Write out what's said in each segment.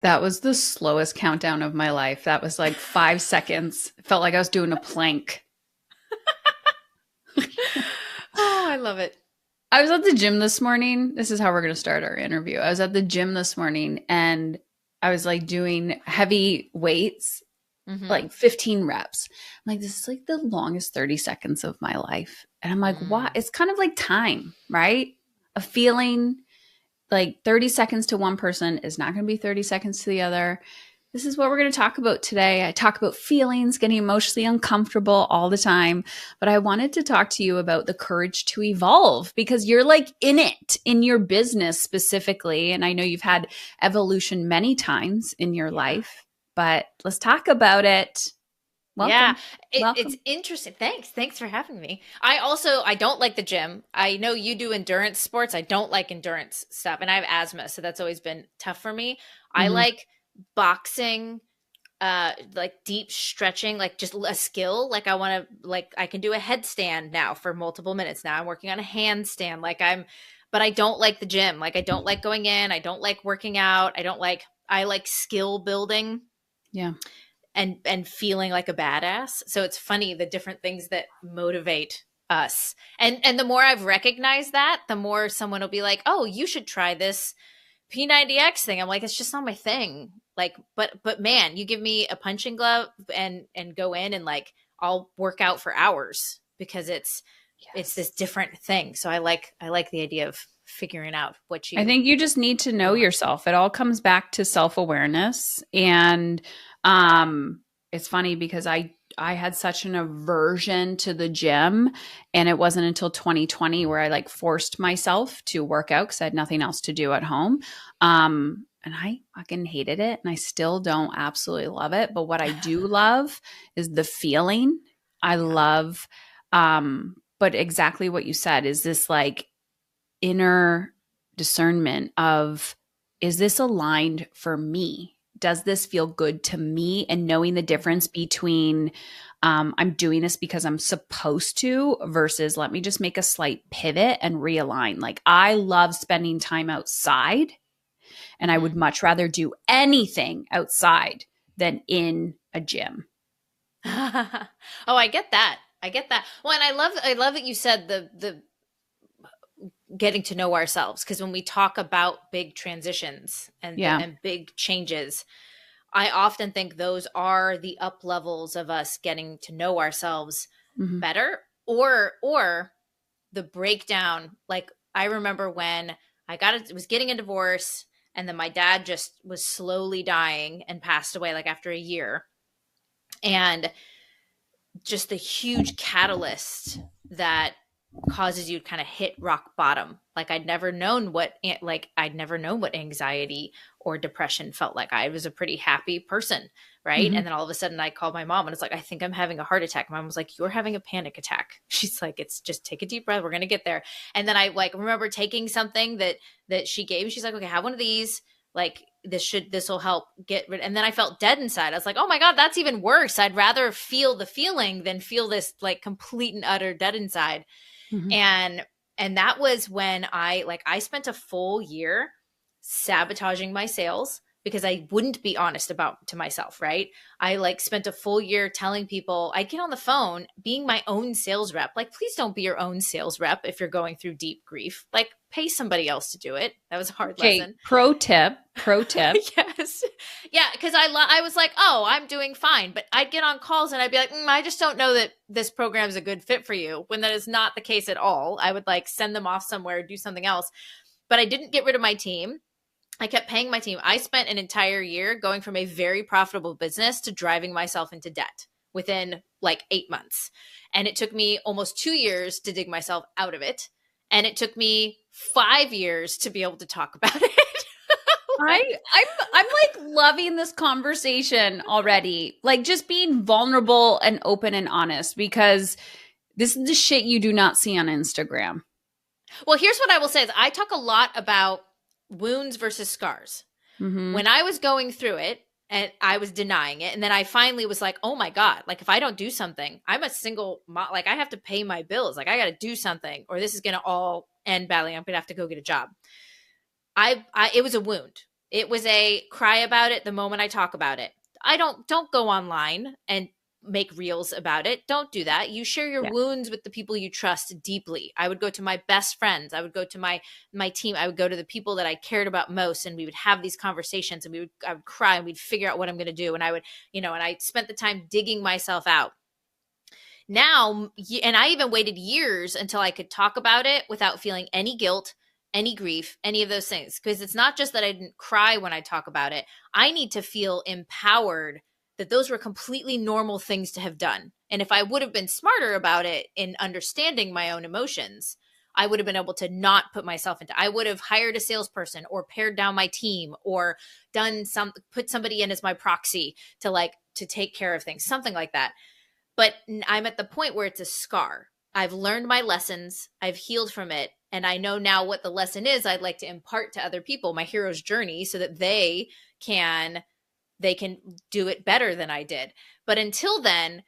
That was the slowest countdown of my life. That was like 5 seconds. It felt like I was doing a plank. Oh, I love it. I was at the gym this morning. This is how we're going to start our interview. I was at the gym this morning and I was like doing heavy weights, Mm-hmm. like 15 reps. I'm like, this is like the longest 30 seconds of my life. And I'm like, what? Mm. It's kind of like time, right? A feeling like 30 seconds to one person is not going to be 30 seconds to the other. This is what we're going to talk about today. I talk about feelings, getting emotionally uncomfortable all the time, but I wanted to talk to you about the courage to evolve because you're like in it, in your business specifically. And I know you've had evolution many times in your Yeah. life, but let's talk about it. Yeah, Welcome. it's Welcome. interesting. Thanks for having me. I don't like the gym. I know you do endurance sports. I don't like endurance stuff, and I have asthma, so that's always been tough for me. I Mhm. like boxing, like deep stretching, like just a skill. Like I want to, like I can do a headstand now for multiple minutes. Now I'm working on a handstand. But I don't like the gym. Like I don't like going in. I don't like working out. I like skill building Yeah. and feeling like a badass. So it's funny the different things that motivate us. And the more I've recognized that, the more someone will be like, "Oh, you should try this P90X thing." I'm like, "It's just not my thing." Like, but man, you give me a punching glove and go in and like I'll work out for hours because it's this Yes. different thing. So I like the idea of figuring out what I you think you just need to know want. yourself. It all comes back to self-awareness. And um it's funny because I had such an aversion to the gym and it wasn't until 2020 where I like forced myself to work out cuz I had nothing else to do at home. And I fucking hated it and I still don't absolutely love it, but what I do love is the feeling. I Yeah. love but exactly what you said is this like inner discernment of, is this aligned for me? Does this feel good to me? And knowing the Mhm. difference between I'm doing this because I'm supposed to versus let me just make a slight pivot and realign. Like I love spending time outside and I would Mhm. much rather do anything outside than in a gym. Oh, I get that. I get that. Well, and I love that you said the getting to know ourselves because when we talk about big transitions Yeah. and big changes, I often think those are the up levels of us getting to know ourselves Hmm. better or the breakdown. Like I remember when was getting a divorce and then my dad just was slowly dying and passed away like after a year. And just the huge catalyst that causes you to kind of hit rock bottom. Like I'd never known what anxiety or depression felt like. I was a pretty happy person, right? Hmm. And then all of a sudden I called my mom and it's like, I think I'm having a heart attack. My mom was like, you're having a panic attack. She's like, it's just take a deep breath. We're going to get there. And then I like remember taking something that she gave me. She's like, okay, have one of these. Like this will help get rid. And then I felt dead inside. I was like, oh my god, that's even worse. I'd rather feel the feeling than feel this like complete and utter dead inside. Hmm. and and that was when I spent a full year sabotaging my sales because I wouldn't be honest about to myself, right? I like spent a full year telling people, I get on the phone being my own sales rep. Like, please don't be your own sales rep if you're going through deep grief. Like, pay somebody else to do it. That was a hard Okay. lesson. Pro tip. Yes. Yeah, because I was like, oh, I'm doing fine. But I'd get on calls and I'd be like, I just don't know that this program is a good fit for you. When that is not the case at all. I would like send them off somewhere, do something else. But I didn't get rid of my team. I kept paying my team. I spent an entire year going from a very profitable business to driving myself into debt within like 8 months. And it took me almost 2 years to dig myself out of it. And it took me 5 years to be able to talk about it. I Like, I'm like loving this conversation already. Like just being vulnerable and open and honest because this is the shit you do not see on Instagram. well, here's what I will say is I talk a lot about wounds versus scars. Mhm. When I was going through it and I was denying it, and then I finally was like, oh my God, like if I don't do something, I'm a single mom, like I have to pay my bills. Like I got to do something or this is going to all end badly. I'm going to have to go get a job. It was a wound. It was a cry about it the moment I talk about it. I don't go online and make reels about it. Don't do that. You share your Yeah. wounds with the people you trust deeply. I would go to my best friends. I would go to my team. I would go to the people that I cared about most, and we would have these conversations, and I would cry, and we'd figure out what I'm going to do. And I would, and I spent the time digging myself out. Now, and I even waited years until I could talk about it without feeling any guilt, any grief, any of those things. Because it's not just that I didn't cry when I talk about it. I need to feel empowered that those were completely normal things to have done. And if I would have been smarter about it in understanding my own emotions, I would have been able to not put myself into, I would have hired a salesperson or pared down my team or put somebody in as my proxy to take care of things, something like that. But I'm at the point where it's a scar. I've learned my lessons. I've healed from it. And I know now what the lesson is I'd like to impart to other people, my hero's journey, so that they can do it better than I did. But until then,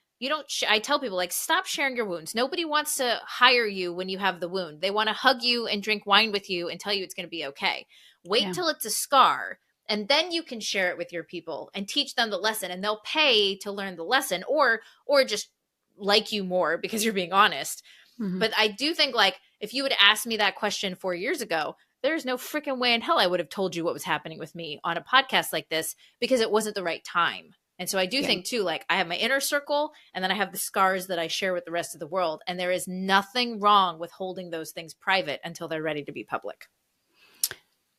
I tell people, stop sharing your wounds. Nobody wants to hire you when you have the wound. They want to hug you and drink wine with you and tell you it's going to be okay. Wait till it's a scar. And then you can share it with your people and teach them the lesson, and they'll pay to learn the lesson or just like you more because you're being honest. Mm-hmm. But I do think if you had asked me that question 4 years ago, there's no freaking way in hell I would have told you what was happening with me on a podcast like this because it wasn't the right time. And so I do think too, I have my inner circle and then I have the scars that I share with the rest of the world. And there is nothing wrong with holding those things private until they're ready to be public.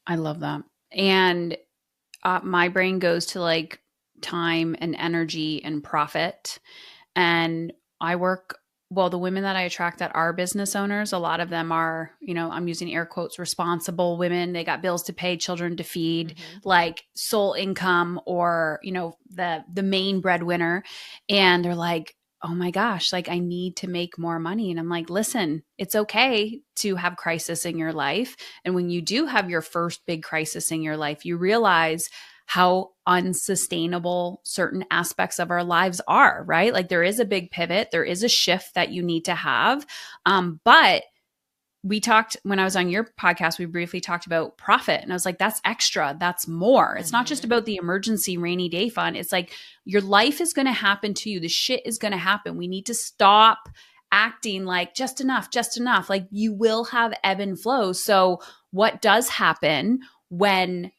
I love that. And my brain goes to time and energy and profit. And I work, the women that I attract that are business owners, a lot of them are, I'm using air quotes, responsible women. They got bills to pay, children to feed, sole income or, the main breadwinner. And they're like, oh my gosh, I need to make more money. And I'm like, listen, it's okay to have crisis in your life. And when you do have your first big crisis in your life, you realize how unsustainable certain aspects of our lives are, right? There is a big pivot. There is a shift that you need to have. But we talked, when I was on your podcast, we briefly talked about profit. And I was like, that's extra. That's more. It's not just about the emergency rainy day fund. It's your life is going to happen to you. The shit is going to happen. We need to stop acting like just enough. You will have ebb and flow. So what does happen when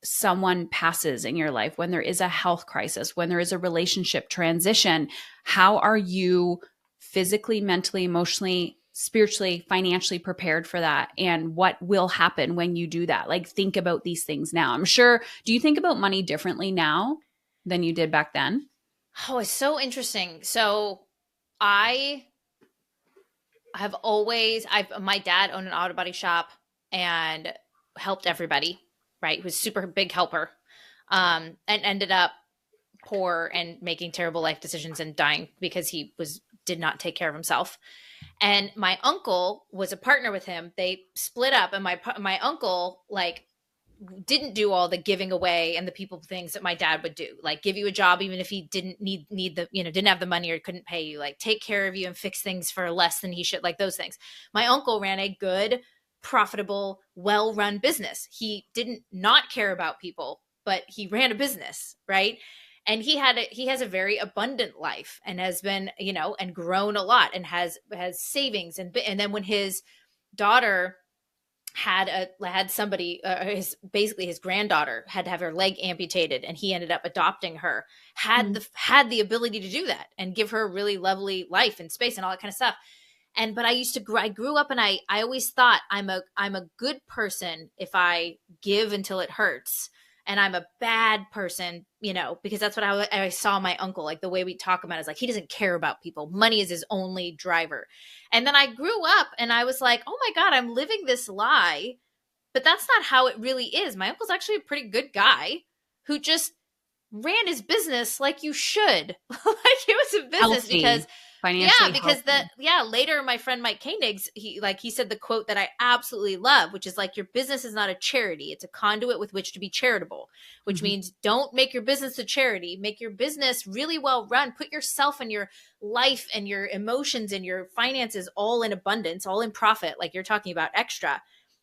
someone passes in your life, when there is a health crisis, when there is a relationship transition? How are you physically, mentally, emotionally, spiritually, financially prepared for that? And what will happen when you do that? Think about these things now. I'm sure, do you think about money differently now than you did back then? Oh, it's so interesting. So my dad owned an auto body shop and helped everybody, right? He was a super big helper, and ended up poor and making terrible life decisions and dying because he did not take care of himself. And my uncle was a partner with him. They split up, and my uncle didn't do all the giving away and the people things that my dad would do, give you a job even if he didn't need the didn't have the money or couldn't pay you, take care of you and fix things for less than he should, those things. My uncle ran a good, profitable, well-run business. He didn't not care about people, but he ran a business, right? And he has a very abundant life and has been, and grown a lot and has savings. And then when his daughter had somebody, his granddaughter had to have her leg amputated, and he ended up adopting her, had the ability to do that and give her a really lovely life and space and all that kind of stuff. But I grew up and I always thought I'm a good person if I give until it hurts. And I'm a bad person, because that's what I saw my uncle, the way we talk about it is he doesn't care about people. Money is his only driver. And then I grew up and I was like, oh my God, I'm living this lie. But that's not how it really is. My uncle's actually a pretty good guy who just ran his business like you should. It was a business healthy, because financially because later my friend Mike Koenig's, he said the quote that I absolutely love, which is your business is not a charity. It's a conduit with which to be charitable, which means don't make your business a charity. Make your business really well run. Put yourself and your life and your emotions and your finances all in abundance, all in profit, like you're talking about extra.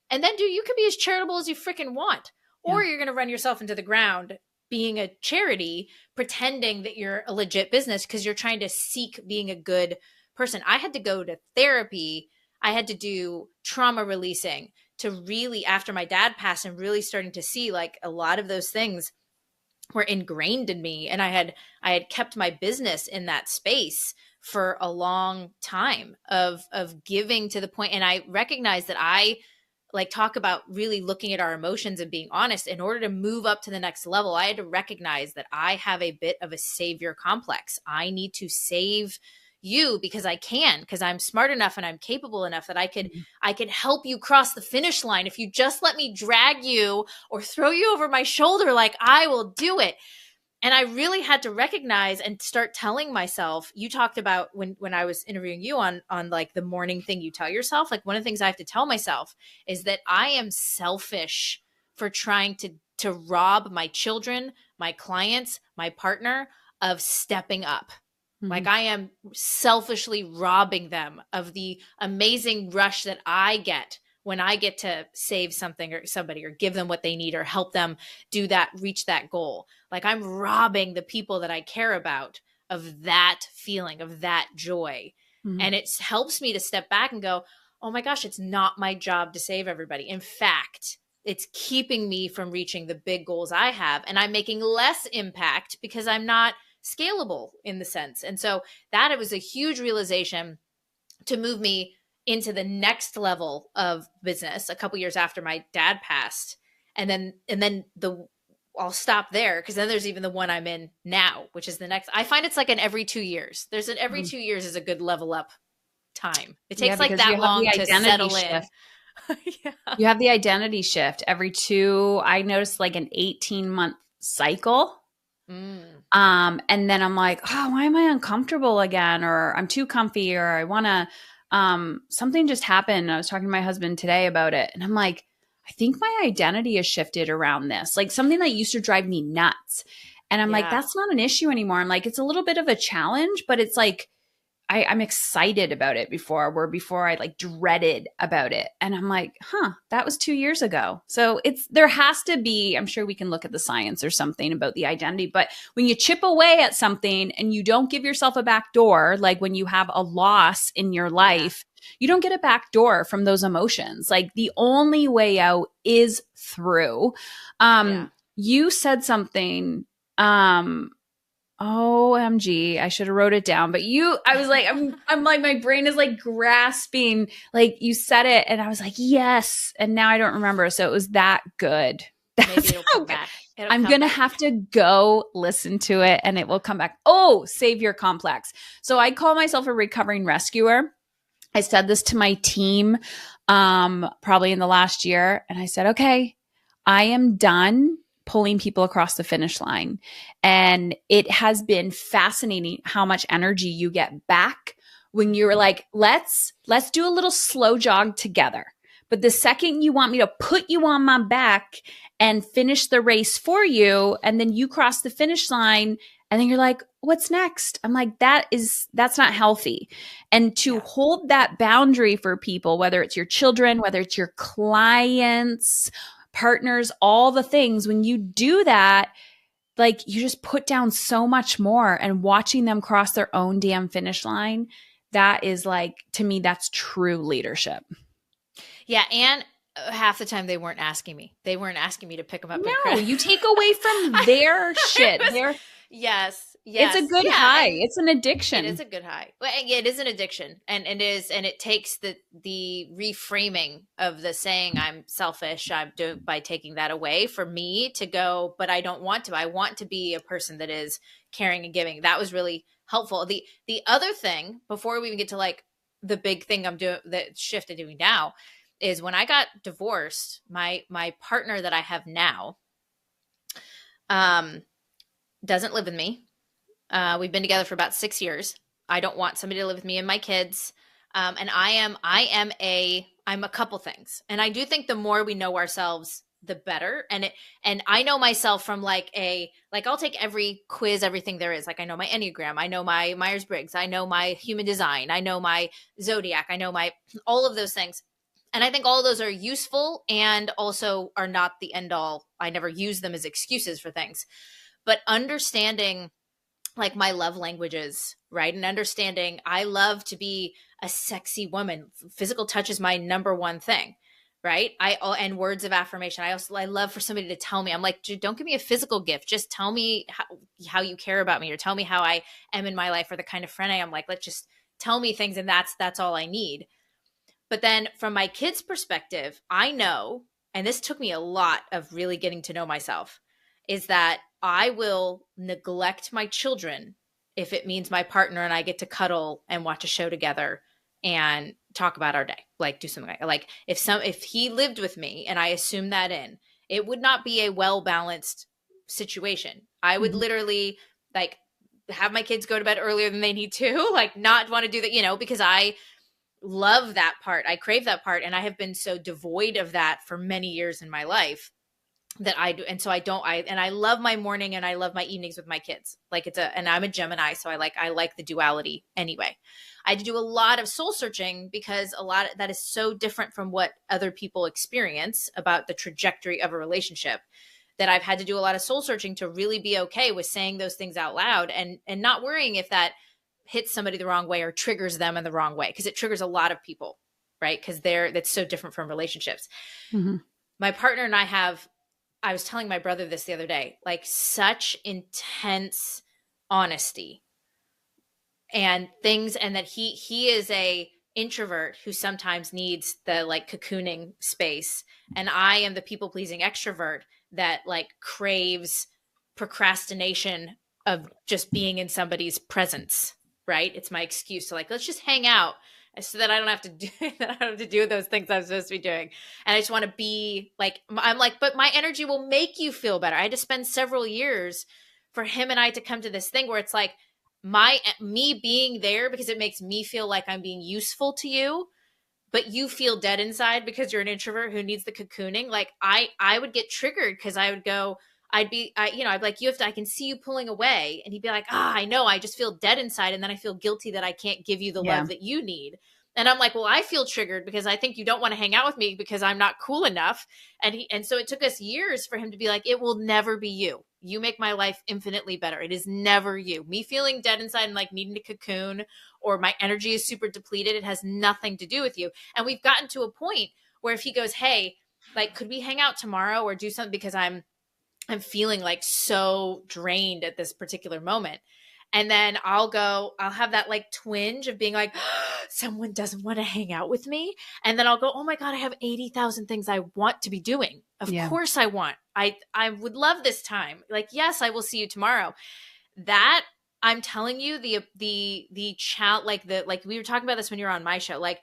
And then you can be as charitable as you freaking want. or you're going to run yourself into the ground being a charity, pretending that you're a legit business because you're trying to seek being a good person. I had to go to therapy. I had to do trauma releasing to really, after my dad passed, and really starting to see like a lot of those things were ingrained in me. And I had kept my business in that space for a long time of giving to the point. And I recognized that I like talk about really looking at our emotions and being honest. In order to move up to the next level, I had to recognize that I have a bit of a savior complex. I need to save you because I can, because I'm smart enough and I'm capable enough that I could help you cross the finish line. If you just let me drag you or throw you over my shoulder, like I will do it. And I really had to recognize and start telling myself, you talked about when I was interviewing you on like the morning thing you tell yourself, like one of the things I have to tell myself is that I am selfish for trying to rob my children, my clients, my partner of stepping up. Like I am selfishly robbing them of the amazing rush that I get when I get to save something or somebody or give them what they need or help them do that, reach that goal. Like I'm robbing the people that I care about of that feeling, of that joy. And it helps me to step back and go, oh my gosh, it's not my job to save everybody. In fact, it's keeping me from reaching the big goals I have. And I'm making less impact because I'm not scalable in the sense. And so that it was a huge realization to move me into the next level of business a couple years after my dad passed. And then I'll stop there because then there's even the one I'm in now, which is the next. I find it's like an every 2 years. There's an every 2 years is a good level up time. It takes like that long to settle shift. In. You have the identity shift every I noticed like an 18-month cycle. And then I'm like, oh, why am I uncomfortable again? Or I'm too comfy, or I want to, something just happened. I was talking to my husband today about it. And I'm like, I think my identity has shifted around this, like something that used to drive me nuts. And I'm like, that's not an issue anymore. I'm like, it's a little bit of a challenge, but it's like, I'm excited about it before I like dreaded about it. And I'm like, that was 2 years ago. So there has to be, I'm sure we can look at the science or something about the identity, but when you chip away at something and you don't give yourself a back door, like when you have a loss in your life, you don't get a back door from those emotions. Like the only way out is through. You said something, OMG, I should have wrote it down. But I was like, I'm like, my brain is like grasping, like you said it. And I was like, yes. And now I don't remember. So it was that good. Maybe it'll come back. I'm going to have to go listen to it and it will come back. Oh, savior complex. So I call myself a recovering rescuer. I said this to my team, probably in the last year. And I said, okay, I am done pulling people across the finish line. And it has been fascinating how much energy you get back when you're like, let's do a little slow jog together. But the second you want me to put you on my back and finish the race for you, and then you cross the finish line, and then you're like, what's next? I'm like, that's not healthy. And to hold that boundary for people, whether it's your children, whether it's your clients, partners, all the things, when you do that, like you just put down so much more, and watching them cross their own damn finish line, that is like, to me, that's true leadership. Yeah. And half the time they weren't asking me. They weren't asking me to pick them up. No, you take away from their shit. Yes. It's a good high. It's an addiction. It is a good high. Well, it is an addiction. And it takes the reframing of the saying I'm selfish. I'm doing by taking that away for me to go, but I don't want to. I want to be a person that is caring and giving. That was really helpful. The other thing, before we even get to like the big thing I'm doing, the shift I'm doing now, is when I got divorced, my partner that I have now doesn't live with me. We've been together for about 6 years. I don't want somebody to live with me and my kids. And I'm a couple things. And I do think the more we know ourselves, the better. And I know myself from I'll take every quiz, everything there is. Like I know my Enneagram, I know my Myers-Briggs, I know my human design, I know my Zodiac, I know all of those things. And I think all of those are useful and also are not the end all. I never use them as excuses for things. But understanding like my love languages, right? And understanding I love to be a sexy woman. Physical touch is my number one thing, right? And words of affirmation. I love for somebody to tell me. I'm like, don't give me a physical gift. Just tell me how you care about me, or tell me how I am in my life, or the kind of friend I am. Like, let's just tell me things, and that's all I need. But then from my kids' perspective, I know, and this took me a lot of really getting to know myself, is that I will neglect my children if it means my partner and I get to cuddle and watch a show together and talk about our day, like do something like if he lived with me and I assume that in, it would not be a well-balanced situation. I would literally like have my kids go to bed earlier than they need to, like not want to do that, because I love that part. I crave that part. And I have been so devoid of that for many years in my life that I do. And so I love my morning and I love my evenings with my kids. Like and I'm a Gemini. So I like the duality anyway. I do a lot of soul searching because a lot of that is so different from what other people experience about the trajectory of a relationship, that I've had to do a lot of soul searching to really be okay with saying those things out loud and not worrying if that hits somebody the wrong way or triggers them in the wrong way. Cause it triggers a lot of people, right? Cause that's so different from relationships. My partner and I was telling my brother this the other day, like such intense honesty and things. And that he is a introvert who sometimes needs the like cocooning space. And I am the people pleasing extrovert that like craves procrastination of just being in somebody's presence, right? It's my excuse to like, let's just hang out so that I don't have to do those things I'm supposed to be doing. And I just want to be like, I'm like, but my energy will make you feel better. I had to spend several years for him and I to come to this thing where it's like me being there because it makes me feel like I'm being useful to you, but you feel dead inside because you're an introvert who needs the cocooning. Like I would get triggered because I would go, I'd be like, I can see you pulling away. And he'd be like, I know, I just feel dead inside. And then I feel guilty that I can't give you the love that you need. And I'm like, well, I feel triggered because I think you don't want to hang out with me because I'm not cool enough. And so it took us years for him to be like, it will never be you. You make my life infinitely better. It is never you. Me feeling dead inside and like needing to cocoon or my energy is super depleted. It has nothing to do with you. And we've gotten to a point where if he goes, hey, like, could we hang out tomorrow or do something because I'm feeling like so drained at this particular moment. And then I'll have that like twinge of being like, someone doesn't want to hang out with me. And then I'll go, oh my God, I have 80,000 things I want to be doing. Of course I want. I would love this time. Like, yes, I will see you tomorrow. That I'm telling you, the chat, like we were talking about this when you were on my show, like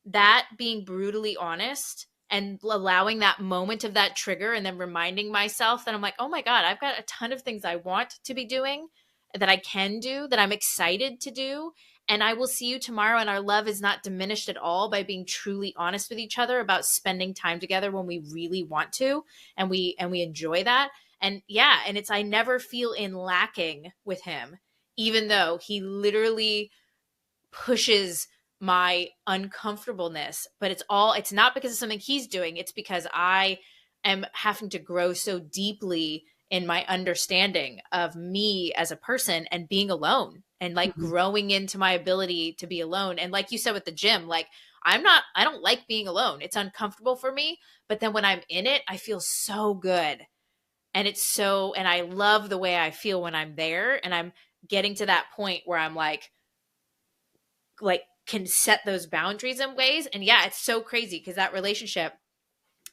that being brutally honest and allowing that moment of that trigger and then reminding myself that I'm like, oh my God, I've got a ton of things I want to be doing, that I can do, that I'm excited to do. And I will see you tomorrow. And our love is not diminished at all by being truly honest with each other about spending time together when we really want to. And we enjoy that. And I never feel in lacking with him, even though he literally pushes my uncomfortableness, but it's not because of something he's doing. It's because I am having to grow so deeply in my understanding of me as a person and being alone and like growing into my ability to be alone. And like you said with the gym, like I don't like being alone. It's uncomfortable for me, but then when I'm in it, I feel so good. And and I love the way I feel when I'm there. And I'm getting to that point where I'm like can set those boundaries in ways. And it's so crazy because that relationship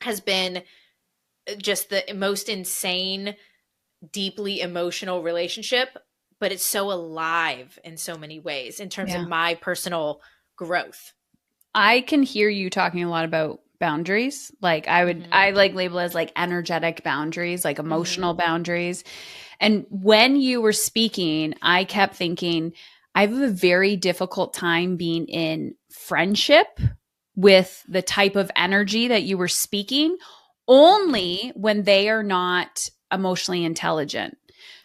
has been just the most insane, deeply emotional relationship, but it's so alive in so many ways in terms of my personal growth. I can hear you talking a lot about boundaries. Like I like label as like energetic boundaries, like emotional boundaries. And when you were speaking, I kept thinking, I have a very difficult time being in friendship with the type of energy that you were speaking, only when they are not emotionally intelligent.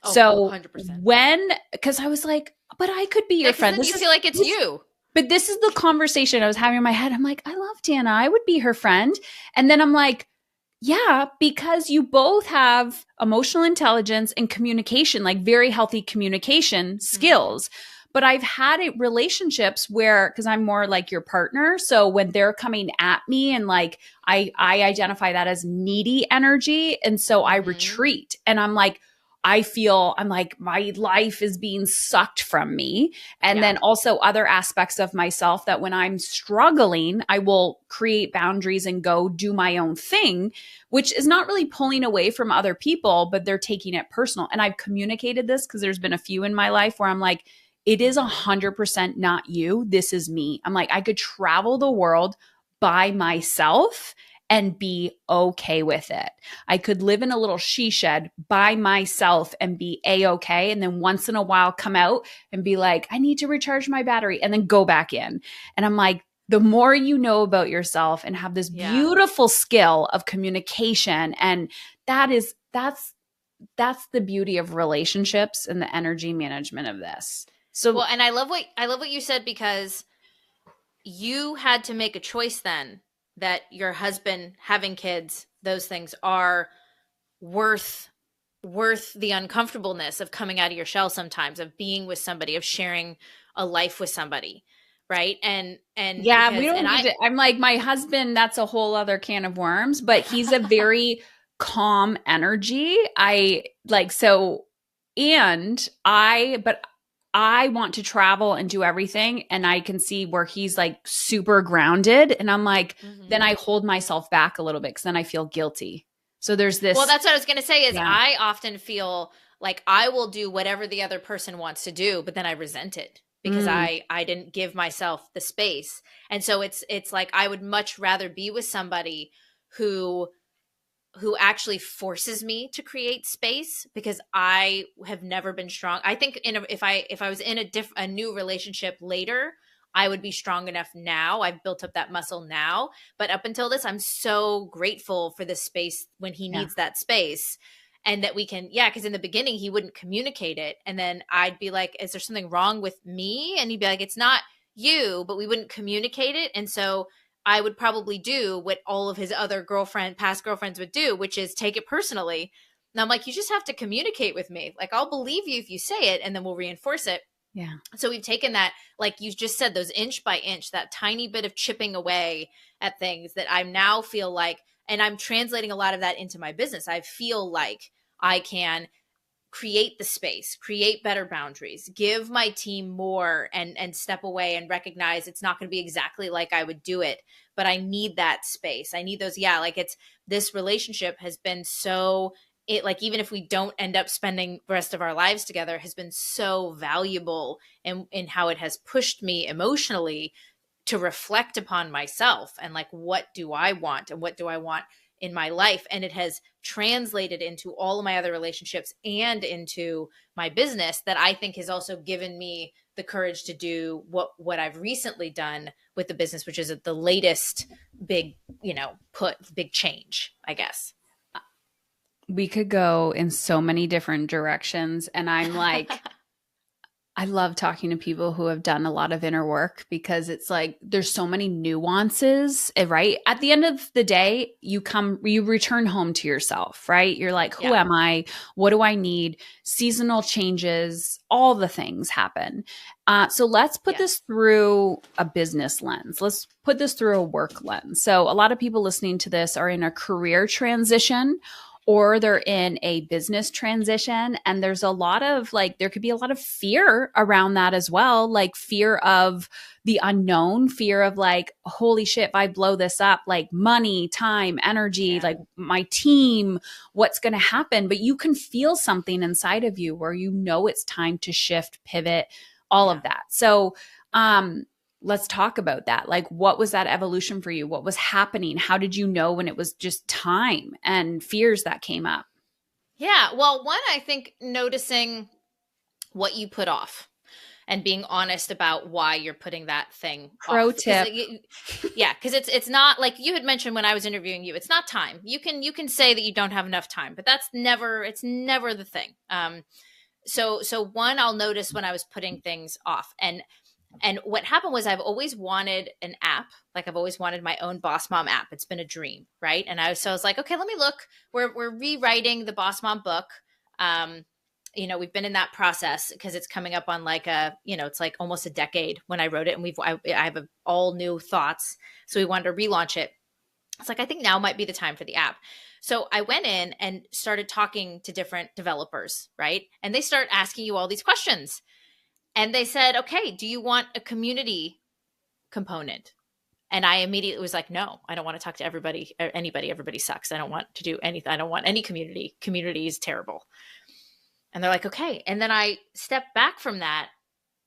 So 100%. because I was like, but I could be your friend. Then you feel like it's you. But this is the conversation I was having in my head. I'm like, I love Dana. I would be her friend. And then I'm like, yeah, because you both have emotional intelligence and communication, like very healthy communication skills. But I've had relationships where, because I'm more like your partner. So when they're coming at me and like, I identify that as needy energy. And so I retreat and I'm like, I'm like, my life is being sucked from me. And then also other aspects of myself that when I'm struggling, I will create boundaries and go do my own thing, which is not really pulling away from other people, but they're taking it personal. And I've communicated this because there's been a few in my life where I'm like, it is 100% not you. This is me. I'm like, I could travel the world by myself and be okay with it. I could live in a little she shed by myself and be a-okay. And then once in a while come out and be like, I need to recharge my battery and then go back in. And I'm like, the more you know about yourself and have this beautiful skill of communication. And that's the beauty of relationships and the energy management of this. So, well, and I love what you said, because you had to make a choice then that your husband, having kids, those things are worth the uncomfortableness of coming out of your shell sometimes, of being with somebody, of sharing a life with somebody. Right. And yeah, we don't need to, I'm like, my husband, that's a whole other can of worms, but he's a very calm energy. I want to travel and do everything. And I can see where he's like super grounded. And I'm like, then I hold myself back a little bit because then I feel guilty. So there's this. Well, that's what I was going to say is I often feel like I will do whatever the other person wants to do, but then I resent it because I didn't give myself the space. And so it's like I would much rather be with somebody who actually forces me to create space, because I have never been strong. I think if I was in a new relationship later, I would be strong enough now. I've built up that muscle now. But up until this, I'm so grateful for the space when he needs that space. And that we can, because in the beginning, he wouldn't communicate it. And then I'd be like, is there something wrong with me? And he'd be like, it's not you, but we wouldn't communicate it. And so I would probably do what all of his other past girlfriends would do, which is take it personally. And I'm like, you just have to communicate with me. Like, I'll believe you if you say it, and then we'll reinforce it. Yeah. So we've taken that, like you just said, those inch by inch, that tiny bit of chipping away at things that I now feel like, and I'm translating a lot of that into my business. I feel like I can create the space, create better boundaries, give my team more, and step away and recognize it's not going to be exactly like I would do it, but I need that space. I need those. Yeah. Like this relationship has been like, even if we don't end up spending the rest of our lives together, has been so valuable in how it has pushed me emotionally to reflect upon myself and like, what do I want and what do I want in my life? And it has translated into all of my other relationships and into my business, that I think has also given me the courage to do what I've recently done with the business, which is the latest big, big change, I guess. We could go in so many different directions. And I'm like, I love talking to people who have done a lot of inner work, because it's like there's so many nuances, right? At the end of the day, you return home to yourself, right? You're like, who am I? What do I need? Seasonal changes, all the things happen. So let's put this through a business lens. Let's put this through a work lens. So a lot of people listening to this are in a career transition, or they're in a business transition. And there's a lot of there could be a lot of fear around that as well. Like fear of the unknown, fear of like, holy shit, if I blow this up, like money, time, energy, like my team, what's going to happen? But you can feel something inside of you where it's time to shift, pivot, all of that. So, let's talk about that. Like, what was that evolution for you? What was happening? How did you know when it was just time and fears that came up? Yeah. Well, one, I think noticing what you put off and being honest about why you're putting that thing Pro off. tip. Because it's not like you had mentioned when I was interviewing you. It's not time. You can say that you don't have enough time, but it's never the thing. So one, I'll notice when I was putting things off, and And what happened was I've always wanted an app. Like I've always wanted my own Boss Mom app. It's been a dream, right? And so I was like, okay, let me look. We're rewriting the Boss Mom book. We've been in that process because it's coming up on like it's like almost a decade when I wrote it, and I have all new thoughts. So we wanted to relaunch it. It's like, I think now might be the time for the app. So I went in and started talking to different developers, right? And they start asking you all these questions. And they said, okay, do you want a community component? And I immediately was like, no, I don't want to talk to everybody, anybody. Everybody sucks. I don't want to do anything. I don't want any community. Community is terrible. And they're like, okay. And then I stepped back from that.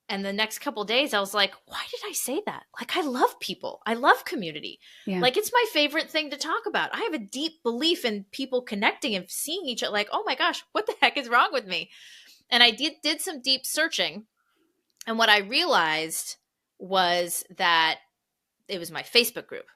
And the next couple of days, I was like, why did I say that? Like, I love people. I love community. Yeah. Like, it's my favorite thing to talk about. I have a deep belief in people connecting and seeing each other. Like, oh my gosh, what the heck is wrong with me? And I did some deep searching. And what I realized was that it was my Facebook group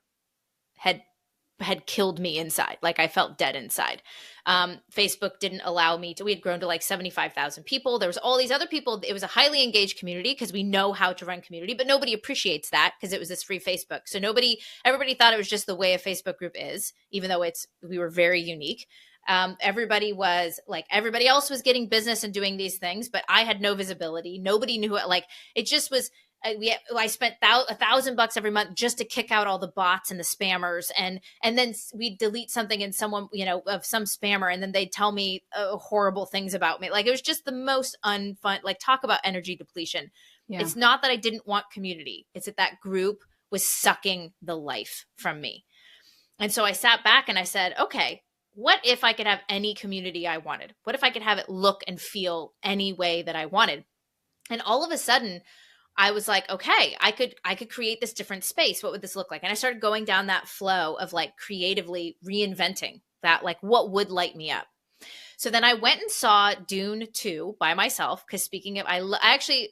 had killed me inside. Like I felt dead inside. Facebook didn't allow me to, we had grown to like 75,000 people. There was all these other people. It was a highly engaged community because we know how to run community, but nobody appreciates that because it was this free Facebook. So everybody thought it was just the way a Facebook group is, even though we were very unique. Everybody else was getting business and doing these things, but I had no visibility. Nobody knew it. Like it just was, I spent $1,000 every month just to kick out all the bots and the spammers. And then we'd delete something and someone, of some spammer. And then they'd tell me horrible things about me. Like it was just the most unfun, like talk about energy depletion. Yeah. It's not that I didn't want community. It's that group was sucking the life from me. And so I sat back and I said, okay, what if I could have any community I wanted? What if I could have it look and feel any way that I wanted? And all of a sudden I was like, okay, I could create this different space. What would this look like? And I started going down that flow of like creatively reinventing that, like what would light me up. So then I went and saw Dune 2 by myself. Because speaking of,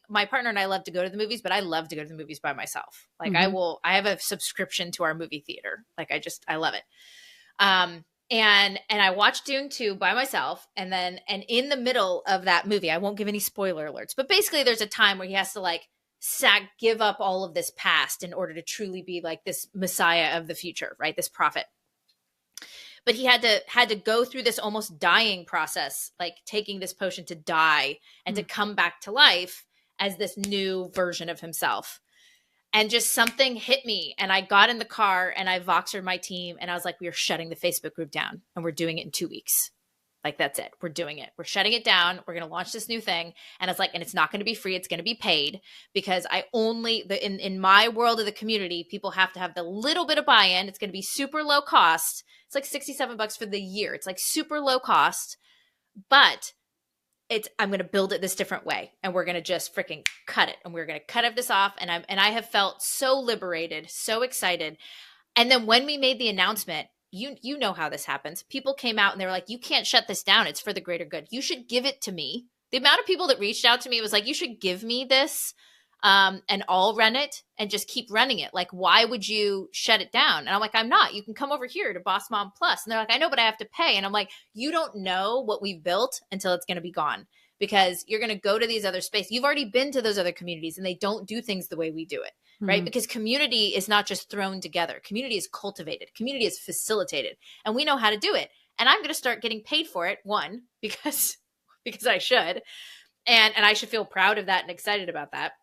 my partner and I love to go to the movies, but I love to go to the movies by myself. Like I have a subscription to our movie theater. Like I love it. And I watched Dune 2 by myself. And in the middle of that movie, I won't give any spoiler alerts, but basically there's a time where he has to like give up all of this past in order to truly be like this messiah of the future, right? This prophet. But he had to go through this almost dying process, like taking this potion to die and to come back to life as this new version of himself. And just something hit me, and I got in the car and I Voxered my team, and I was like, we are shutting the Facebook group down, and we're doing it in 2 weeks. Like, that's it. We're doing it. We're shutting it down. We're going to launch this new thing. And it's like, and it's not going to be free. It's going to be paid, because in my world of the community, people have to have the little bit of buy-in. It's going to be super low cost. It's like $67 for the year. It's like super low cost, but I'm going to build it this different way, and we're going to just freaking cut it. And we're going to cut this off. And I have felt so liberated, so excited. And then when we made the announcement, you know how this happens. People came out and they were like, you can't shut this down. It's for the greater good. You should give it to me. The amount of people that reached out to me was like, you should give me this and I'll run it and just keep running it. Like, why would you shut it down? And I'm like, I'm not. You can come over here to Boss Mom Plus. And they're like, I know, but I have to pay. And I'm like, you don't know what we've built until it's going to be gone, because you're going to go to these other spaces. You've already been to those other communities and they don't do things the way we do it. Right? Because community is not just thrown together. Community is cultivated. Community is facilitated. And we know how to do it. And I'm going to start getting paid for it. One, because I should. And I should feel proud of that and excited about that.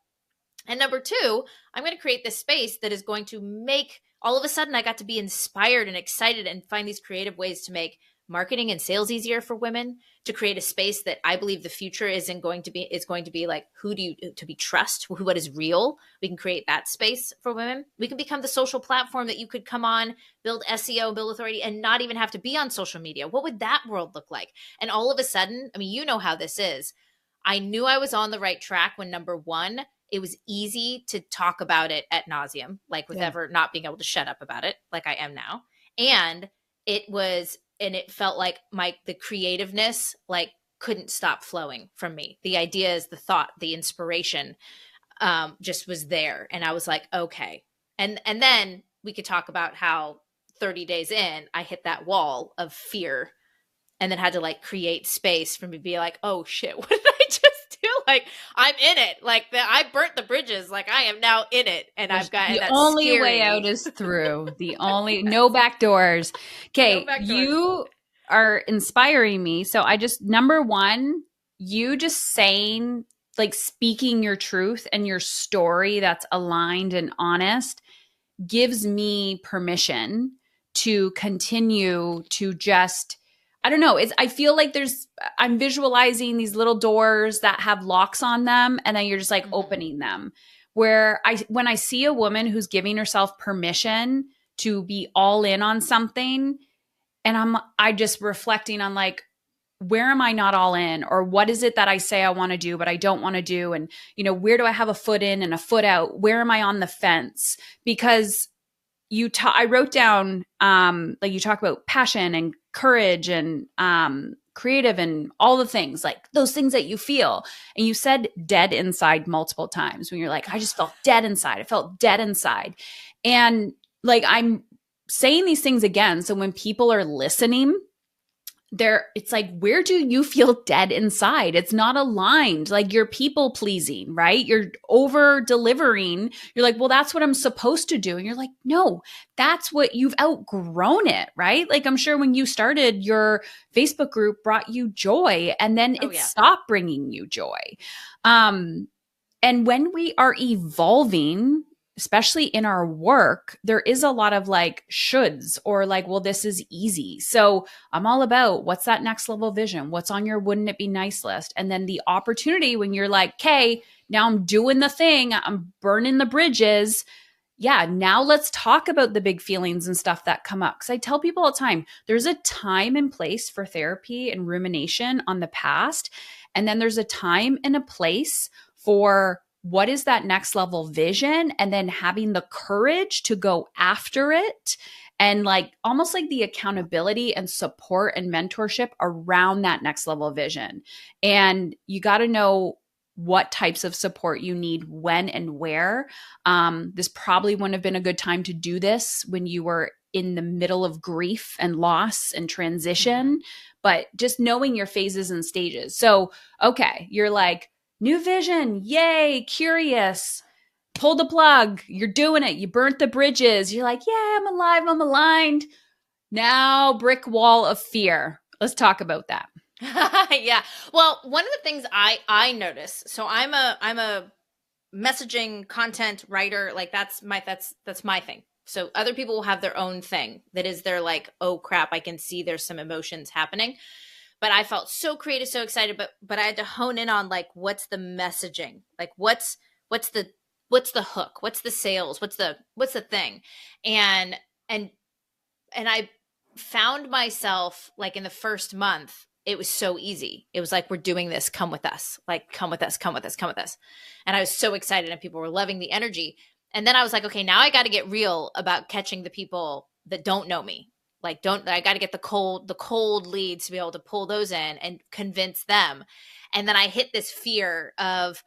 And number two, I'm going to create this space that is going to make, all of a sudden I got to be inspired and excited and find these creative ways to make marketing and sales easier for women, to create a space that I believe the future is going to be like, to be trust, what is real. We can create that space for women. We can become the social platform that you could come on, build SEO, build authority, and not even have to be on social media. What would that world look like? And all of a sudden, I mean, you know how this is. I knew I was on the right track when, number one, it was easy to talk about it ad nauseum, like with ever not being able to shut up about it, like I am now. And it felt like the creativeness, like, couldn't stop flowing from me. The ideas, the thought, the inspiration, just was there. And I was like, okay. And then we could talk about how 30 days in, I hit that wall of fear, and then had to like create space for me to be like, oh shit, what did I just do? Like I'm in it. Like I burnt the bridges. Like I am now in it, and I've got, and the that's only scary. way out is through. The only no back doors. Okay, No back doors. you are inspiring me. So I just number one, you just saying like speaking your truth and your story that's aligned and honest gives me permission to continue to just I don't know. I feel like I'm visualizing these little doors that have locks on them and then you're just like opening them. Where when I see a woman who's giving herself permission to be all in on something and I just reflecting on like where am I not all in or what is it that I say I want to do but I don't want to do and where do I have a foot in and a foot out? Where am I on the fence? Because I wrote down like you talk about passion and courage and creative and all the things like those things that you feel and you said dead inside multiple times when you're like I just felt dead inside. I felt dead inside. And like I'm saying these things again so when people are listening it's like where do you feel dead inside? It's not aligned. Like you're people pleasing, right? You're over delivering. You're like, well, that's what I'm supposed to do. And you're like, no, that's what you've outgrown it, right? Like I'm sure when you started your Facebook group brought you joy and then it stopped bringing you joy. And when we are evolving, especially in our work, there is a lot of like shoulds or like, well, this is easy. So I'm all about what's that next level vision? What's on your wouldn't it be nice list? And then the opportunity when you're like, okay, now I'm doing the thing, I'm burning the bridges. Yeah, now let's talk about the big feelings and stuff that come up. Because I tell people all the time, there's a time and place for therapy and rumination on the past. And then there's a time and a place for what is that next level vision and then having the courage to go after it and like almost like the accountability and support and mentorship around that next level vision. And you got to know what types of support you need when and where. This probably wouldn't have been a good time to do this when you were in the middle of grief and loss and transition, but just knowing your phases and stages. So, okay, you're like, new vision, yay, curious, pull the plug, you're doing it, you burnt the bridges, you're like, yeah, I'm alive, I'm aligned. Now, brick wall of fear. Let's talk about that. Yeah. Well, one of the things I notice, so I'm a messaging content writer, like that's my thing. So other people will have their own thing that is their like, oh crap, I can see there's some emotions happening. But I felt so creative, so excited, but I had to hone in on like, what's the messaging? Like what's the hook? What's the sales? What's the thing? And I found myself like in the first month, it was so easy. It was like, we're doing this. Come with us. Like, come with us, come with us, come with us. And I was so excited and people were loving the energy. And then I was like, okay, now I got to get real about catching the people that don't know me. Like, I got to get the cold leads to be able to pull those in and convince them. And then I hit this fear of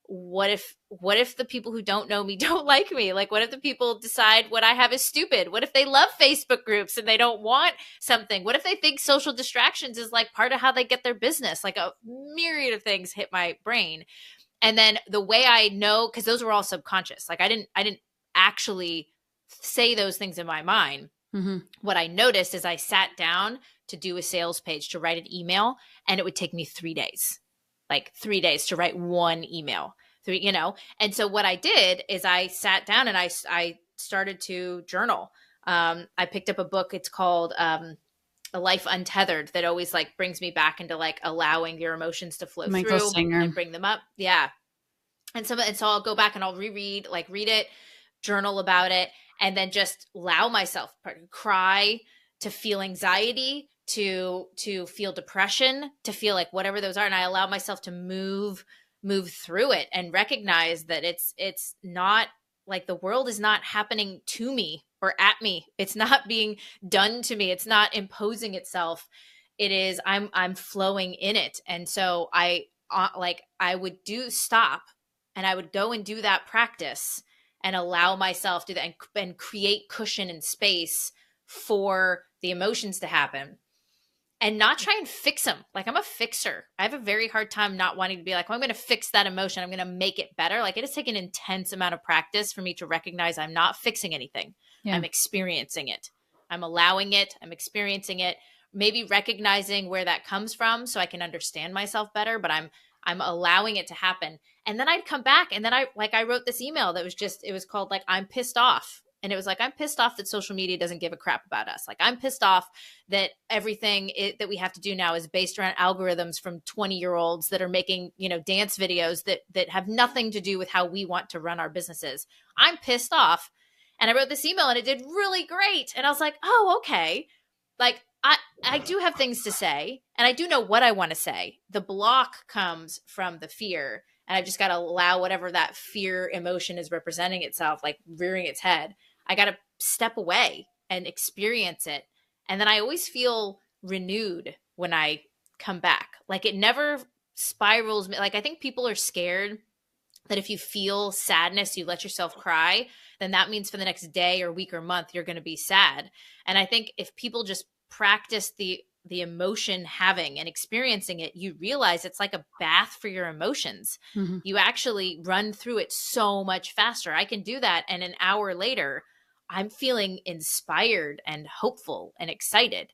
what if the people who don't know me don't like me? Like, what if the people decide what I have is stupid? What if they love Facebook groups and they don't want something? What if they think social distractions is like part of how they get their business? Like a myriad of things hit my brain. And then the way I know, because those were all subconscious. Like I didn't actually say those things in my mind. Mm-hmm. What I noticed is I sat down to do a sales page, to write an email, and it would take me 3 days, like 3 days to write one email. And so what I did is I sat down and I started to journal. I picked up a book. It's called A Life Untethered, that always like brings me back into like allowing your emotions to flow Michael through Singer. And bring them up. Yeah. And so I'll go back and I'll read it, journal about it, and then just allow myself to cry, to feel anxiety, to feel depression, to feel like whatever those are. And I allow myself to move through it and recognize that it's not like the world is not happening to me or at me. It's not being done to me. It's not imposing itself. It is, I'm flowing in it. And so I would stop and I would go and do that practice and allow myself to do that and create cushion and space for the emotions to happen. and not try and fix them. Like, I'm a fixer. I have a very hard time not wanting to be like, well, I'm going to fix that emotion. I'm going to make it better. Like, it has taken an intense amount of practice for me to recognize I'm not fixing anything. Yeah. I'm experiencing it. I'm allowing it. I'm experiencing it. Maybe recognizing where that comes from so I can understand myself better, but I'm allowing it to happen. And then I'd come back, and then I wrote this email that was just, it was called like, I'm pissed off. And it was like, I'm pissed off that social media doesn't give a crap about us. Like, I'm pissed off that everything that we have to do now is based around algorithms from 20-year-olds that are making, dance videos that have nothing to do with how we want to run our businesses. I'm pissed off. And I wrote this email, and it did really great. And I was like, oh, okay. Like, I do have things to say, and I do know what I want to say. The block comes from the fear, and I've just got to allow whatever that fear emotion is representing itself, like rearing its head. I got to step away and experience it. And then I always feel renewed when I come back. Like, it never spirals me. Like, I think people are scared that if you feel sadness, you let yourself cry, then that means for the next day or week or month, you're going to be sad. And I think if people just practice the emotion having and experiencing it, you realize it's like a bath for your emotions. Mm-hmm. You actually run through it so much faster. I can do that, and an hour later, I'm feeling inspired and hopeful and excited.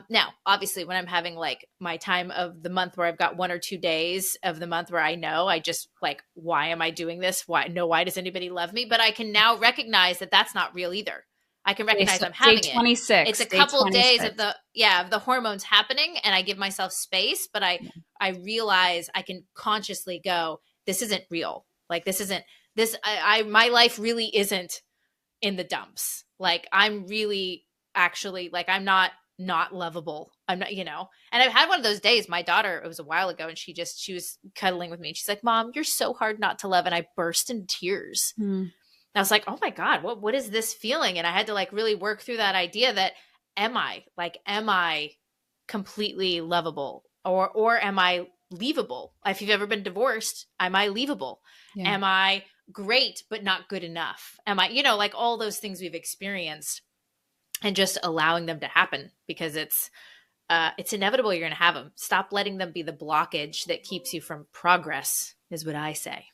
Now, obviously, when I'm having like my time of the month where I've got 1 or 2 days of the month where I know I just like, why am I doing this? Why does anybody love me? But I can now recognize that that's not real either. I can recognize I'm having day 26, it. It's a couple of days of the hormones happening, and I give myself space, but I realize I can consciously go, this isn't real. Like, this isn't this. My life really isn't in the dumps. Like, I'm really actually like, I'm not lovable. I'm not, and I've had one of those days. My daughter, it was a while ago, and she was cuddling with me, and she's like, Mom, you're so hard not to love. And I burst into tears. I was like, oh my God, what is this feeling? And I had to like really work through that idea that am I completely lovable, or am I leavable? If you've ever been divorced, am I leavable? Yeah. Am I great, but not good enough? Am I, like all those things we've experienced, and just allowing them to happen, because it's inevitable. You're going to have them. Stop letting them be the blockage that keeps you from progress, is what I say.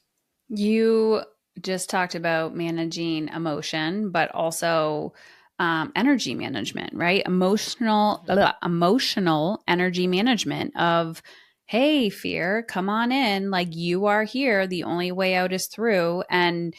You just talked about managing emotion, but also energy management, right? Emotional energy management of, hey, fear, come on in. Like, you are here. The only way out is through. And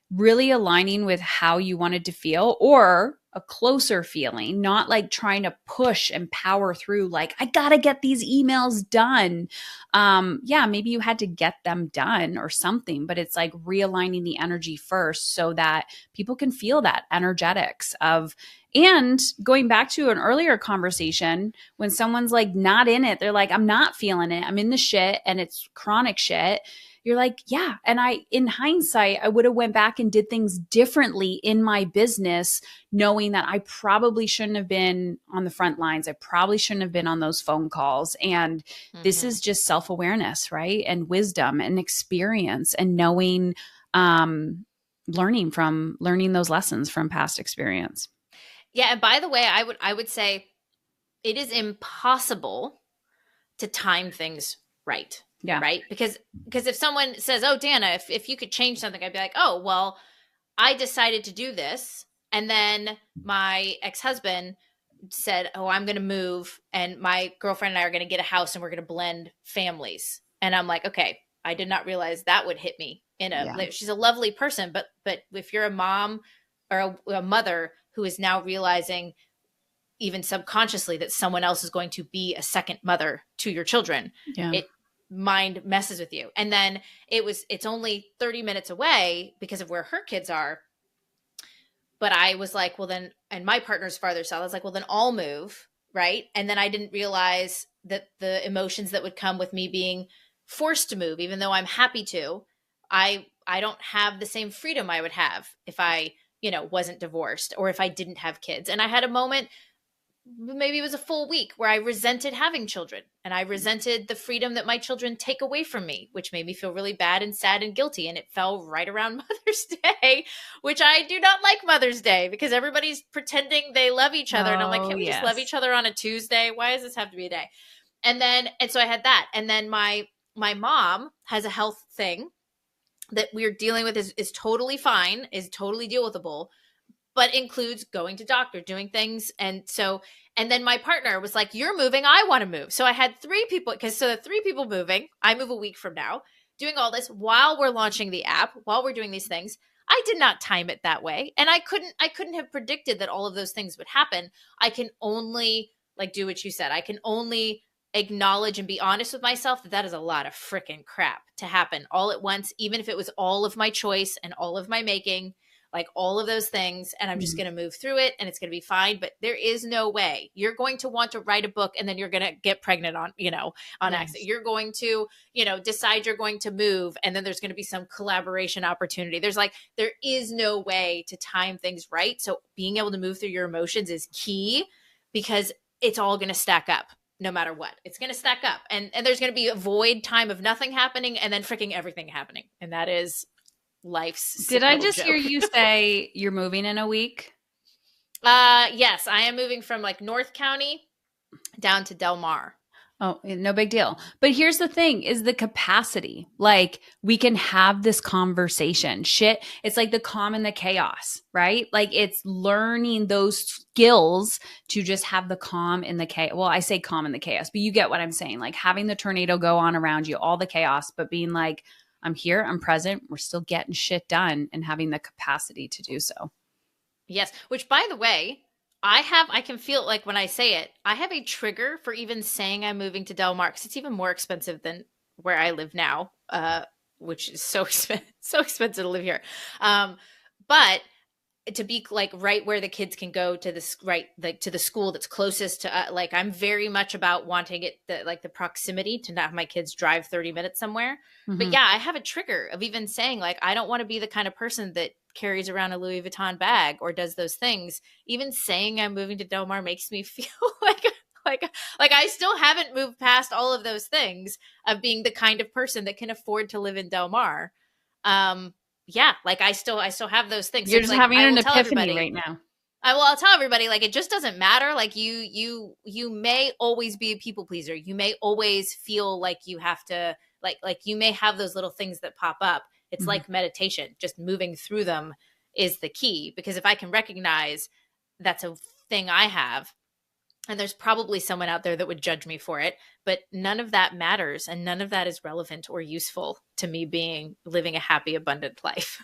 really aligning with how you wanted to feel, or a closer feeling, not like trying to push and power through, like, I got to get these emails done. Yeah, maybe you had to get them done or something, but it's like realigning the energy first so that people can feel that energetics of, and going back to an earlier conversation, when someone's like not in it, they're like, I'm not feeling it. I'm in the shit, and it's chronic shit. You're like, yeah. And in hindsight, I would have went back and did things differently in my business, knowing that I probably shouldn't have been on the front lines. I probably shouldn't have been on those phone calls. And this is just self-awareness, right? And wisdom and experience, and knowing, learning those lessons from past experience. Yeah. And by the way, I would say it is impossible to time things right. Yeah. Right. Because if someone says, oh, Dana, if you could change something, I'd be like, oh, well, I decided to do this. And then my ex-husband said, oh, I'm going to move, and my girlfriend and I are going to get a house, and we're going to blend families. And I'm like, okay, I did not realize that would hit me she's a lovely person. But if you're a mom or a mother who is now realizing, even subconsciously, that someone else is going to be a second mother to your children, mind messes with you. And then it's only 30 minutes away because of where her kids are. But I was like, well then, and my partner's farther south. I was like, well then I'll move. Right. And then I didn't realize that the emotions that would come with me being forced to move, even though I'm happy to, I don't have the same freedom I would have if I, wasn't divorced, or if I didn't have kids. And I had a moment maybe it was a full week where I resented having children, and I resented the freedom that my children take away from me, which made me feel really bad and sad and guilty. And it fell right around Mother's Day, which I do not like Mother's Day because everybody's pretending they love each other. And I'm like, Oh, can we just yes. love each other on a Tuesday? Why does this have to be a day? And so I had that. And then my mom has a health thing that we're dealing with is totally fine, is totally deal withable, but includes going to doctor, doing things. And then my partner was like, you're moving, I want to move. So I had three people, the three people moving, I move a week from now, doing all this while we're launching the app, while we're doing these things. I did not time it that way. And I couldn't have predicted that all of those things would happen. I can only do what you said. I can only acknowledge and be honest with myself that is a lot of freaking crap to happen all at once, even if it was all of my choice and all of my making, like all of those things. And I'm just going to move through it and it's going to be fine. But there is no way you're going to want to write a book and then you're going to get pregnant on accident. You're going to, decide you're going to move and then there's going to be some collaboration opportunity. There is no way to time things right. So being able to move through your emotions is key because it's all going to stack up. No matter what, it's going to stack up and there's going to be a void time of nothing happening and then freaking everything happening. And that is life's. Did I just hear you say you're moving in a week? Yes, I am moving from North County down to Del Mar. Oh, no big deal. But here's the thing is the capacity. We can have this conversation. Shit. It's like the calm and the chaos, right? It's learning those skills to just have the calm in the chaos. Well, I say calm in the chaos, but you get what I'm saying. Having the tornado go on around you, all the chaos, but being I'm here, I'm present, we're still getting shit done and having the capacity to do so. Yes. Which, by the way, I can feel when I say it, I have a trigger for even saying I'm moving to Del Mar because it's even more expensive than where I live now, which is so expensive to live here. But to be right where the kids can go to this, right, to the school that's closest to, I'm very much about wanting it, the proximity to not have my kids drive 30 minutes somewhere. Mm-hmm. But yeah, I have a trigger of even saying I don't want to be the kind of person that carries around a Louis Vuitton bag or does those things. Even saying I'm moving to Del Mar makes me feel like I still haven't moved past all of those things of being the kind of person that can afford to live in Del Mar. Yeah, I still have those things. You're just having an epiphany right now. I'll tell everybody, it just doesn't matter. You may always be a people pleaser. You may always feel like you have to, you may have those little things that pop up. It's like meditation, just moving through them is the key. Because if I can recognize that's a thing I have, and there's probably someone out there that would judge me for it, but none of that matters. And none of that is relevant or useful to me living a happy, abundant life.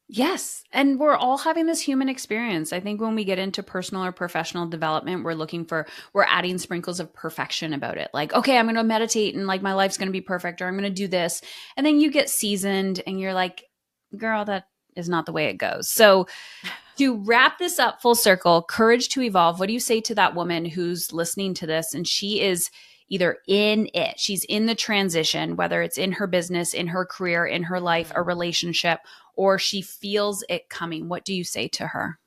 Yes. And we're all having this human experience. I think when we get into personal or professional development, we're adding sprinkles of perfection about it. Okay, I'm going to meditate and my life's going to be perfect, or I'm going to do this. And then you get seasoned and you're like, girl, that is not the way it goes. So to wrap this up full circle, courage to evolve. What do you say to that woman who's listening to this and she is either in it, she's in the transition, whether it's in her business, in her career, in her life, a relationship, or she feels it coming? What do you say to her?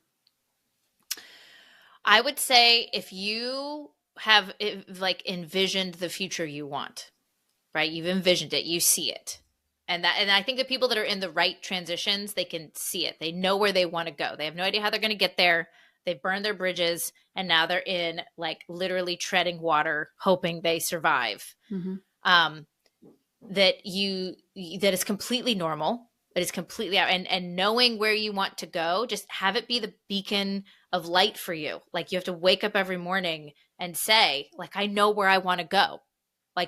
I would say if you have envisioned the future you want, right? You've envisioned it, you see it. And I think the people that are in the right transitions, they can see it. They know where they want to go. They have no idea how they're going to get there. They've burned their bridges and now they're in literally treading water, hoping they survive. Mm-hmm. That is completely normal. It is completely out. And knowing where you want to go, just have it be the beacon of light for you. You have to wake up every morning and say, I know where I want to go.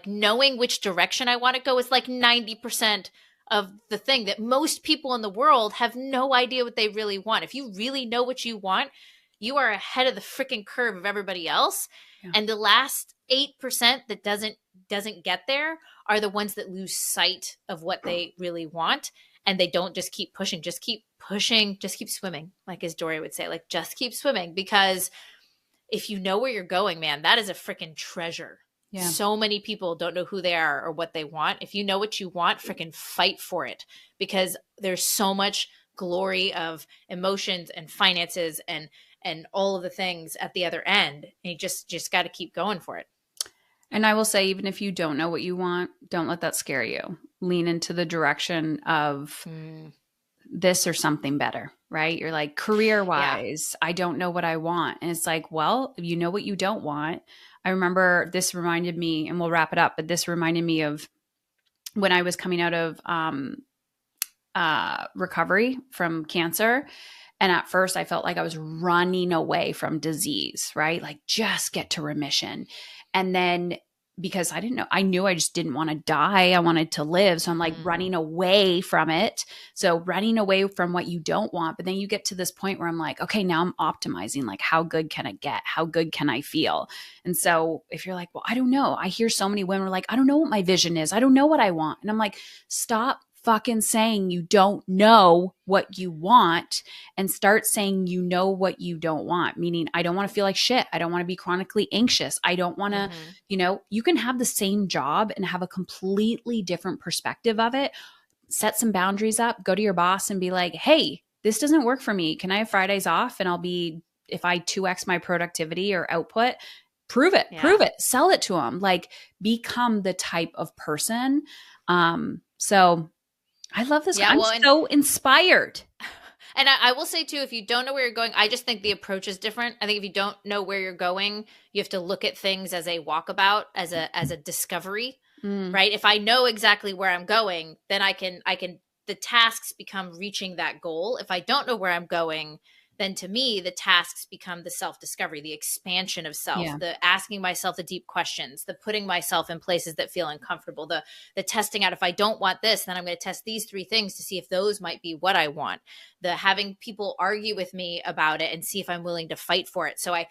Knowing which direction I want to go is 90% of the thing that most people in the world have no idea what they really want. If you really know what you want, you are ahead of the freaking curve of everybody else. Yeah. And the last 8% that doesn't get there are the ones that lose sight of what they really want. And they don't just keep pushing, just keep pushing, just keep swimming. As Dory would say, just keep swimming. Because if you know where you're going, man, that is a freaking treasure. Yeah. So many people don't know who they are or what they want. If you know what you want, freaking fight for it, because there's so much glory of emotions and finances and and all of the things at the other end. And you just got to keep going for it. And I will say, even if you don't know what you want, don't let that scare you. Lean into the direction of this or something better, right? You're like, career-wise, I don't know what I want. And it's like, well, if you know what you don't want. I remember this reminded me, and we'll wrap it up, but this reminded me of when I was coming out of recovery from cancer. And at first I felt like I was running away from disease, right? Like just get to remission. And then because I didn't know, I knew I just didn't want to die. I wanted to live. So I'm like running away from it. So running away from what you don't want. But then you get to this point where I'm like, okay, now I'm optimizing. Like, how good can it get? How good can I feel? And so if you're like, well, I don't know. I hear so many women are like, I don't know what my vision is. I don't know what I want. And I'm like, stop fucking saying you don't know what you want and start saying you know what you don't want. Meaning, I don't want to feel like shit. I don't want to be chronically anxious. I don't want to, you can have the same job and have a completely different perspective of it. Set some boundaries up, go to your boss and be like, hey, this doesn't work for me. Can I have Fridays off? And if I 2x my productivity or output, prove it, sell it to them. Like, become the type of person. So I love this. I'm so inspired. And I will say too, if you don't know where you're going, I just think the approach is different. I think if you don't know where you're going, you have to look at things as a walkabout, as a discovery, right? If I know exactly where I'm going, then the tasks become reaching that goal. If I don't know where I'm going, then to me, the tasks become the self-discovery, the expansion of self, the asking myself the deep questions, the putting myself in places that feel uncomfortable, the testing out. If I don't want this, then I'm going to test these 3 things to see if those might be what I want. The having people argue with me about it and see if I'm willing to fight for it. So I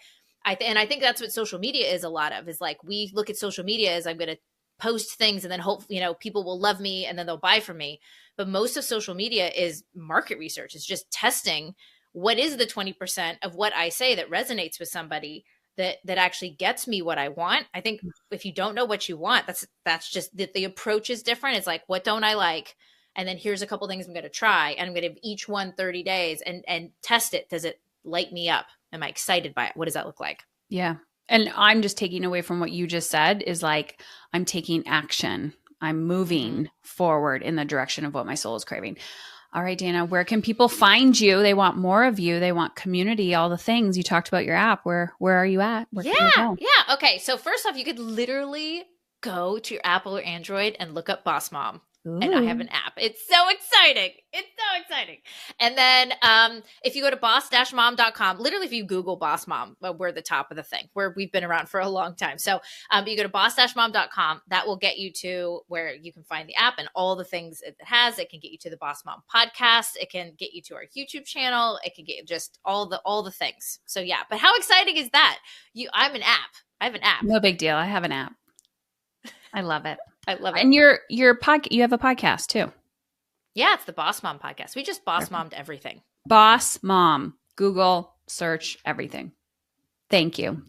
think that's what social media is a lot of, is like, we look at social media as I'm going to post things and then hope, people will love me and then they'll buy from me. But most of social media is market research. It's just testing what is the 20% of what I say that resonates with somebody that actually gets me what I want. I think if you don't know what you want, that's just the approach is different. It's like, what don't I like? And then here's a couple things I'm going to try, and I'm going to give each one 30 days and test it. Does it light me up? Am I excited by it? What does that look like? Yeah. And I'm just taking away from what you just said is like, I'm taking action. I'm moving forward in the direction of what my soul is craving. All right, Dana, where can people find you? They want more of you. They want community, all the things. You talked about your app. Where are you at? Yeah. Okay. So first off, you could literally go to your Apple or Android and look up BossMom. And I have an app. It's so exciting. And then if you go to boss-mom.com, literally if you Google BossMom, we're at the top of the thing, where we've been around for a long time. So you go to boss-mom.com, that will get you to where you can find the app and all the things it has. It can get you to the Boss Mom podcast. It can get you to our YouTube channel. It can get you just all the things. So yeah, but how exciting is that? I have an app. No big deal. I have an app. I love it. I love it. And you have a podcast too. Yeah, it's the Boss Mom podcast. We just boss mommed everything. Boss Mom. Google, search, everything. Thank you.